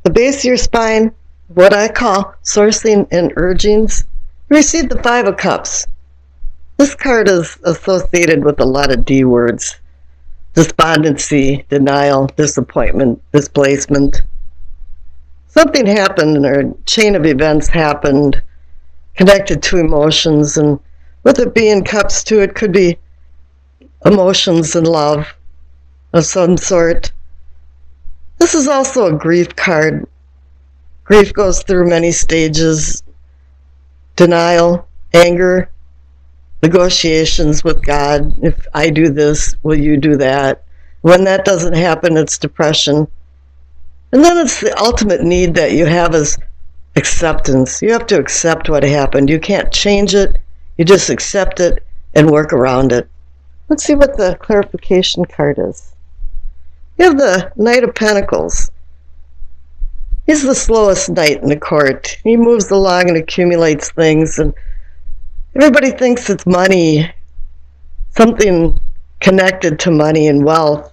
the base of your spine, what I call sourcing and urgings, you receive the Five of Cups. This card is associated with a lot of D words. Despondency, denial, disappointment, displacement. Something happened or a chain of events happened connected to emotions, and with it being cups too, it could be emotions and love of some sort. This is also a grief card. Grief goes through many stages: denial, anger, negotiations with God. If I do this, will you do that? When that doesn't happen, it's depression. And then it's the ultimate need that you have is acceptance. You have to accept what happened. You can't change it. You just accept it and work around it. Let's see what the clarification card is. You have the Knight of Pentacles. He's the slowest knight in the court. He moves along and accumulates things, and everybody thinks it's money, something connected to money and wealth.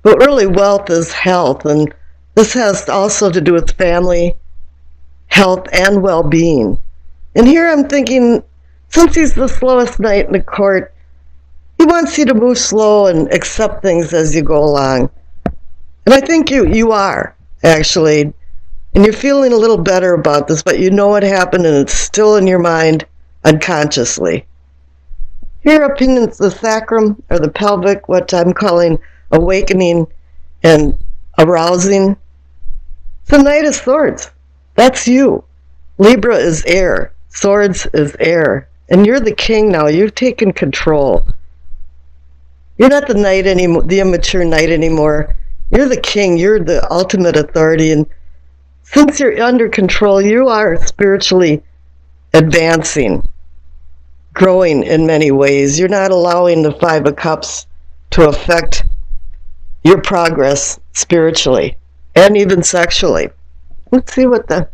But really, wealth is health, and this has also to do with family, health, and well-being. And here I'm thinking, since he's the slowest knight in the court, he wants you to move slow and accept things as you go along. And I think you are, actually. And you're feeling a little better about this, but you know what happened and it's still in your mind unconsciously. Here up in the sacrum, or the pelvic, what I'm calling awakening and arousing, it's the Knight of Swords. That's you. Libra is air. Swords is air. And you're the king now. You've taken control. You're not the knight anymore, the immature knight anymore. You're the king. You're the ultimate authority. And since you're under control, you are spiritually advancing, growing in many ways. You're not allowing the Five of Cups to affect your progress spiritually and even sexually. Let's see what the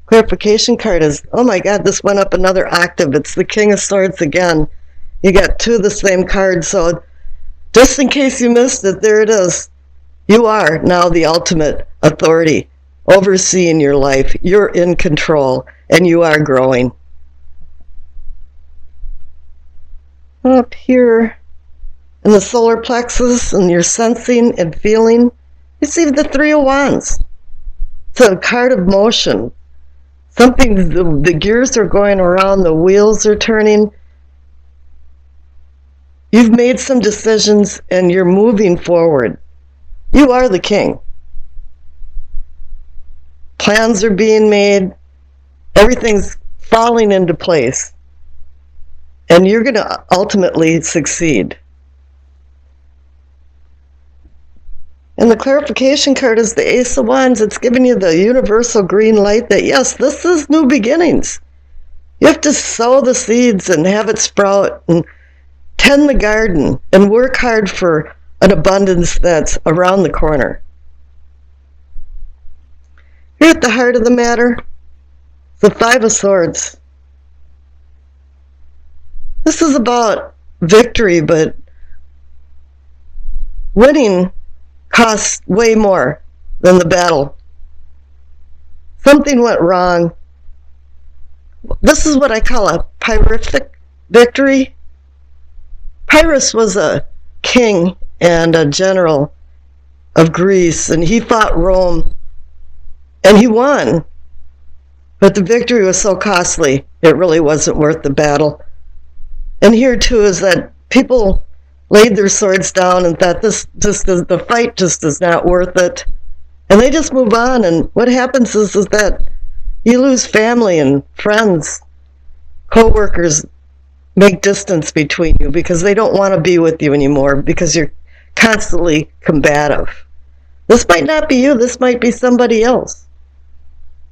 clarification card is. Oh my God, this went up another octave. It's the King of Swords again. You got two of the same cards, so just in case you missed it, there it is. You are now the ultimate authority, overseeing your life. You're in control, and you are growing. Up here in the solar plexus, and you're sensing and feeling, you see the Three of Wands. It's a card of motion. Something, the gears are going around, the wheels are turning. You've made some decisions, and you're moving forward. You are the king. Plans are being made. Everything's falling into place. And you're going to ultimately succeed. And the clarification card is the Ace of Wands. It's giving you the universal green light that, yes, this is new beginnings. You have to sow the seeds and have it sprout and tend the garden and work hard for an abundance that's around the corner. Here at the heart of the matter, the Five of Swords. This is about victory, but winning costs way more than the battle. Something went wrong. This is what I call a Pyrrhic victory. Pyrrhus was a king and a general of Greece, and he fought Rome, and he won. But the victory was so costly, it really wasn't worth the battle. And here, too, is that people laid their swords down and thought the fight just is not worth it. And they just move on, and what happens is that you lose family and friends, co-workers make distance between you because they don't want to be with you anymore because you're constantly combative. This might not be you, this might be somebody else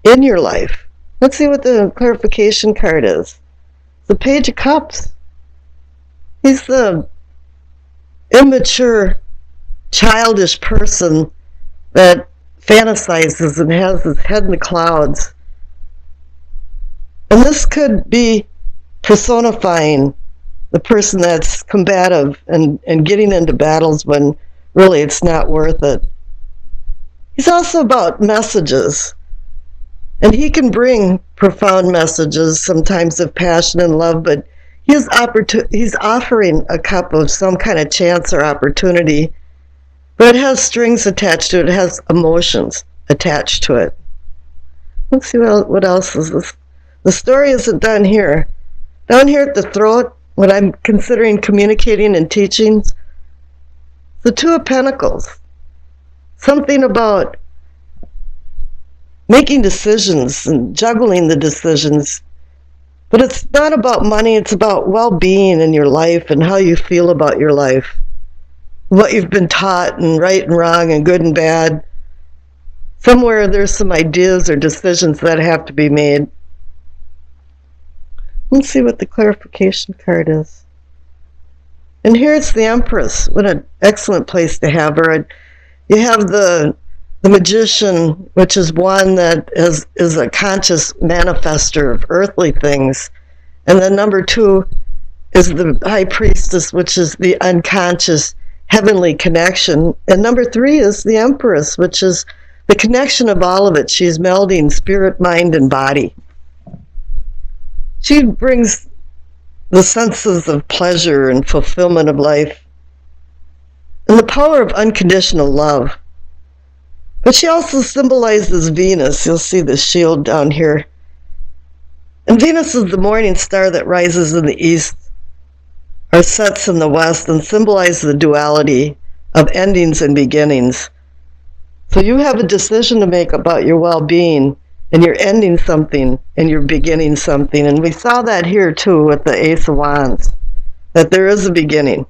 in your life. Let's see what the clarification card is. The Page of Cups. He's the immature, childish person that fantasizes and has his head in the clouds. And this could be personifying the person that's combative and getting into battles when really it's not worth it. He's also about messages. And he can bring profound messages, sometimes of passion and love, but he's offering a cup of some kind of chance or opportunity, but it has strings attached to it. It has emotions attached to it. Let's see what else is this. The story isn't done here. Down here at the throat, what I'm considering communicating and teaching, the Two of Pentacles. Something about making decisions and juggling the decisions. But it's not about money, it's about well-being in your life and how you feel about your life. What you've been taught, and right and wrong and good and bad. Somewhere there's some ideas or decisions that have to be made. Let's see what the clarification card is. And here's the Empress. What an excellent place to have her. You have the Magician, which is one that is a conscious manifester of earthly things. And then number 2 is the High Priestess, which is the unconscious heavenly connection. And number 3 is the Empress, which is the connection of all of it. She's melding spirit, mind, and body. She brings the senses of pleasure and fulfillment of life and the power of unconditional love. But she also symbolizes Venus. You'll see the shield down here. And Venus is the morning star that rises in the east or sets in the west and symbolizes the duality of endings and beginnings. So you have a decision to make about your well-being, and you're ending something and you're beginning something. And we saw that here too with the Ace of Wands, that there is a beginning.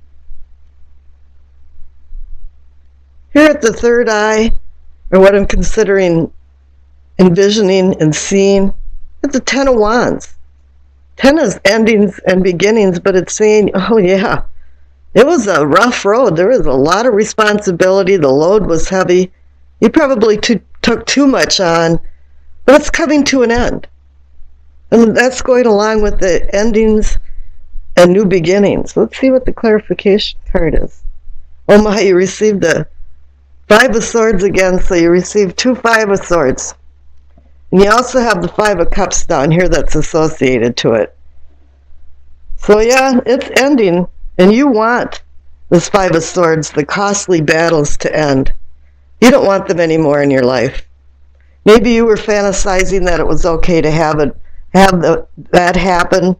Here at the third eye, or what I'm considering envisioning and seeing, it's the Ten of Wands. 10 is endings and beginnings, but it's saying, oh yeah, it was a rough road. There was a lot of responsibility. The load was heavy. You probably took too much on, but it's coming to an end. And that's going along with the endings and new beginnings. Let's see what the clarification card is. Oh my, you received the 5 of Swords again, so you received 2 5 of Swords. And you also have the 5 of Cups down here that's associated to it. So yeah, it's ending, and you want this 5 of Swords, the costly battles, to end. You don't want them anymore in your life. Maybe you were fantasizing that it was okay to have that happen,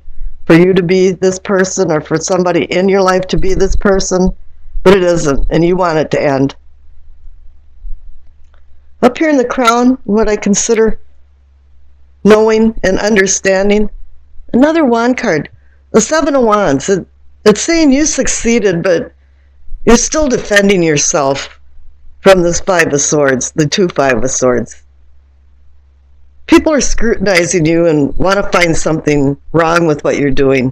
for you to be this person, or for somebody in your life to be this person, but it isn't, and you want it to end. Up here in the crown, what I consider knowing and understanding, another wand card, the 7 of Wands. It's saying you succeeded, but you're still defending yourself from this 5 of Swords, the 2 5 of Swords. People are scrutinizing you and want to find something wrong with what you're doing,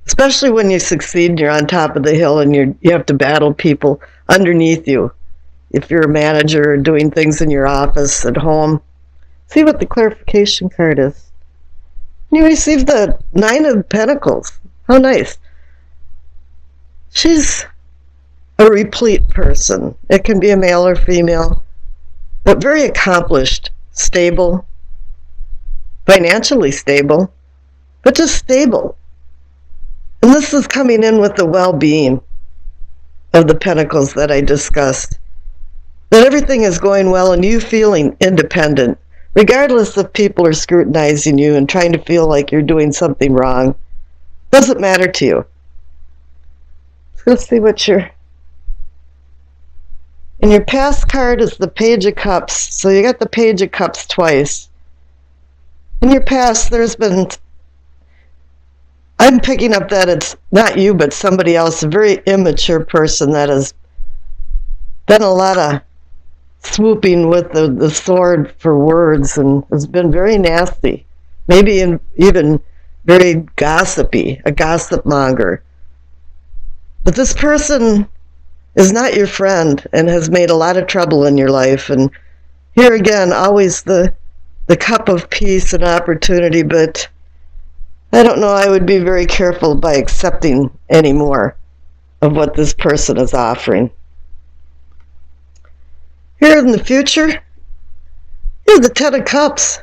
especially when you succeed and you're on top of the hill and you have to battle people underneath you. If you're a manager or doing things in your office, at home, see what the clarification card is. You received the 9 of Pentacles. How nice. She's a replete person. It can be a male or female, but very accomplished, stable, financially stable, but just stable. And this is coming in with the well-being of the Pentacles that I discussed. That everything is going well and you feeling independent, regardless if people are scrutinizing you and trying to feel like you're doing something wrong. Doesn't matter to you. Let's see what your past card is the Page of Cups. So you got the Page of Cups twice. In your past, I'm picking up that it's not you, but somebody else, a very immature person that has done a lot of swooping with the sword for words and has been very nasty, maybe even very gossipy, a gossip monger. But this person is not your friend and has made a lot of trouble in your life. And here again, always the cup of peace and opportunity, but I don't know, I would be very careful by accepting any more of what this person is offering. Here in the future, you're the Ten of Cups.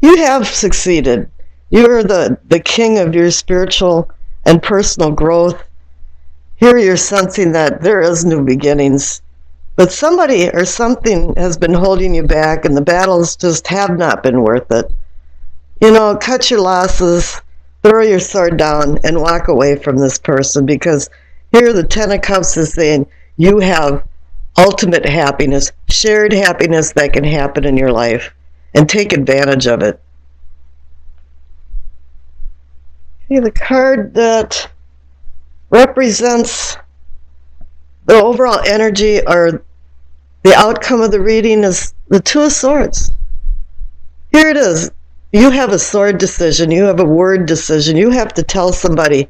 You have succeeded. You're the king of your spiritual and personal growth. Here you're sensing that there is new beginnings. But somebody or something has been holding you back, and the battles just have not been worth it. Cut your losses, throw your sword down, and walk away from this person, because here the Ten of Cups is saying you have ultimate happiness, shared happiness that can happen in your life, and take advantage of it. Okay, the card that represents the overall energy or the outcome of the reading is the Two of Swords. Here it is. You have a sword decision. You have a word decision. You have to tell somebody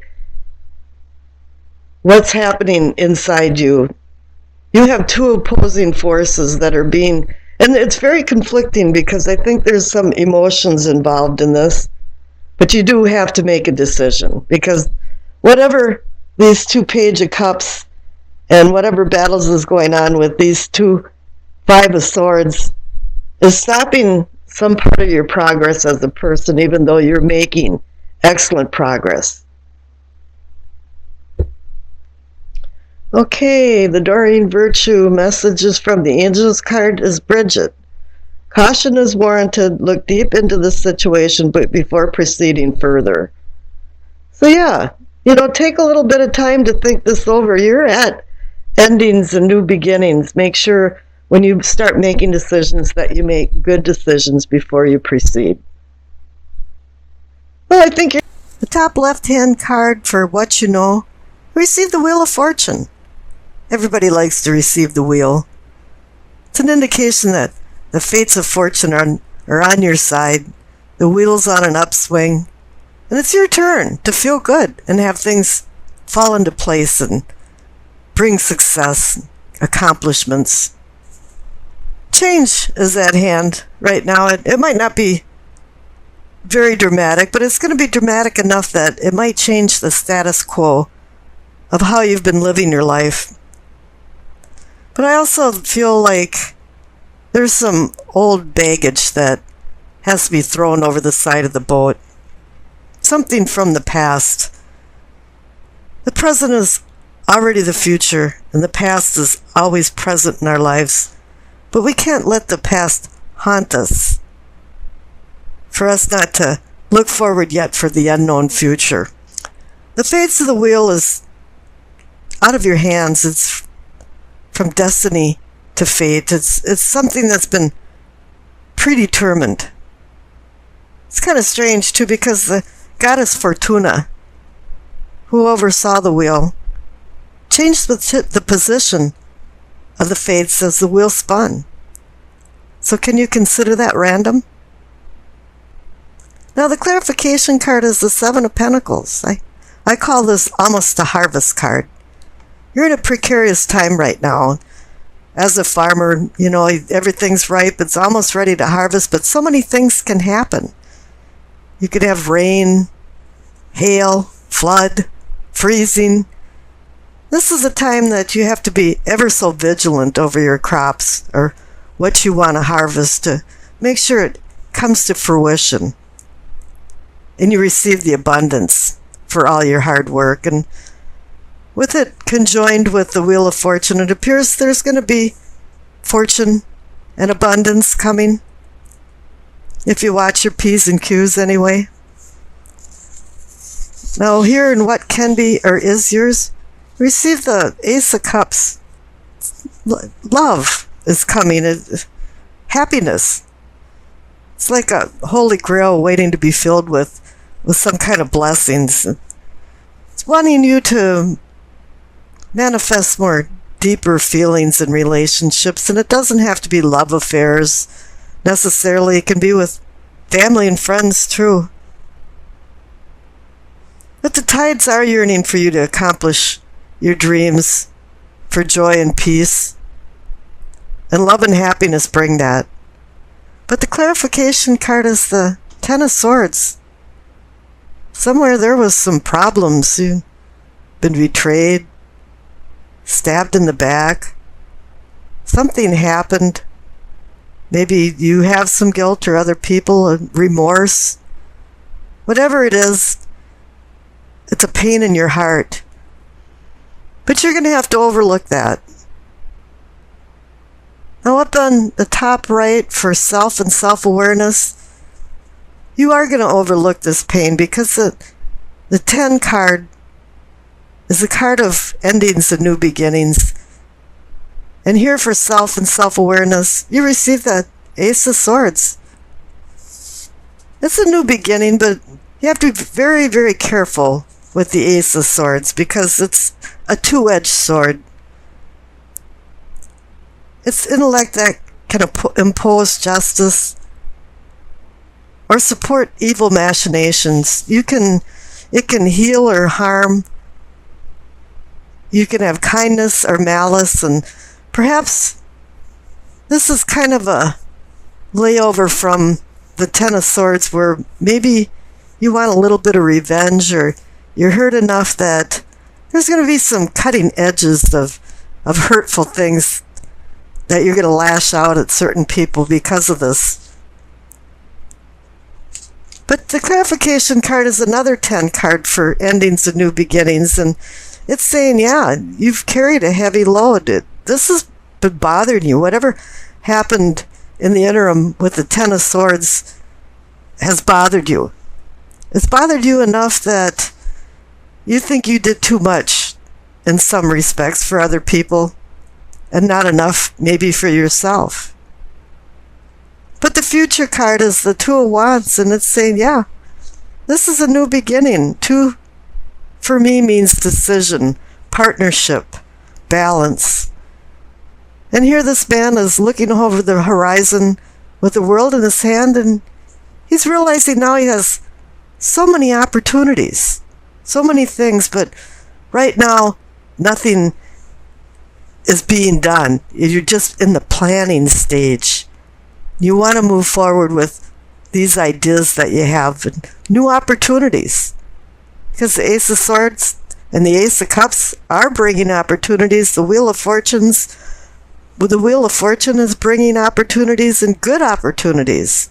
what's happening inside you. You have two opposing forces that are being, and it's very conflicting because I think there's some emotions involved in this, but you do have to make a decision, because whatever these two Page of Cups and whatever battles is going on with these two Five of Swords is stopping some part of your progress as a person, even though you're making excellent progress. Okay, the Doreen Virtue messages from the Angels card is Bridget. Caution is warranted. Look deep into the situation before proceeding further. So yeah, take a little bit of time to think this over. You're at endings and new beginnings. Make sure when you start making decisions that you make good decisions before you proceed. Well, I think the top left-hand card for what you know, receive the Wheel of Fortune. Everybody likes to receive the wheel. It's an indication that the fates of fortune are on your side. The wheel's on an upswing. And it's your turn to feel good and have things fall into place and bring success, accomplishments. Change is at hand right now. It might not be very dramatic, but it's going to be dramatic enough that it might change the status quo of how you've been living your life. But I also feel like there's some old baggage that has to be thrown over the side of the boat. Something from the past. The present is already the future, and the past is always present in our lives. But we can't let the past haunt us, for us not to look forward yet for the unknown future. The fates of the wheel is out of your hands. It's from destiny to fate. It's something that's been predetermined. It's kind of strange, too, because the goddess Fortuna, who oversaw the wheel, changed the position of the fates as the wheel spun. So can you consider that random? Now the clarification card is the Seven of Pentacles. I call this almost a harvest card. You're in a precarious time right now. As a farmer, everything's ripe. It's almost ready to harvest, but so many things can happen. You could have rain, hail, flood, freezing. This is a time that you have to be ever so vigilant over your crops or what you want to harvest to make sure it comes to fruition and you receive the abundance for all your hard work. And with it conjoined with the Wheel of Fortune, it appears there's going to be fortune and abundance coming. If you watch your P's and Q's anyway. Now here in what can be or is yours, receive the Ace of Cups. Love is coming. Happiness. It's like a holy grail waiting to be filled with some kind of blessings. It's wanting you to manifest more deeper feelings in relationships, and it doesn't have to be love affairs necessarily. It can be with family and friends too. But the tides are yearning for you to accomplish your dreams, for joy and peace. And love and happiness bring that. But the clarification card is the Ten of Swords. Somewhere there was some problems. You've been betrayed, stabbed in the back. something happened. Maybe you have some guilt or other people, remorse. Whatever it is, it's a pain in your heart. But you're going to have to overlook that. Now up on the top right for self and self-awareness, you are going to overlook this pain because the 10 card is a card of endings and new beginnings. And here for self and self-awareness, you receive that Ace of Swords. It's a new beginning, but you have to be very, very careful with the Ace of Swords because it's a two-edged sword. It's intellect that can impose justice or support evil machinations. It can heal or harm. You can have kindness or malice, and perhaps this is kind of a layover from the Ten of Swords where maybe you want a little bit of revenge or you're hurt enough that there's going to be some cutting edges of hurtful things that you're going to lash out at certain people because of this. But the clarification card is another 10 card for endings and new beginnings, and it's saying, yeah, you've carried a heavy load. This has been bothering you. Whatever happened in the interim with the Ten of Swords has bothered you. It's bothered you enough that you think you did too much in some respects for other people and not enough maybe for yourself. But the future card is the Two of Wands, and it's saying, yeah, this is a new beginning. Two, for me, means decision, partnership, balance. And here this man is looking over the horizon with the world in his hand, and he's realizing now he has so many opportunities, so many things, but right now, nothing is being done. You're just in the planning stage. You want to move forward with these ideas that you have and new opportunities. Because the Ace of Swords and the Ace of Cups are bringing opportunities. The Wheel of Fortune is bringing opportunities and good opportunities.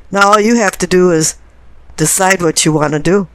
Now all you have to do is decide what you want to do.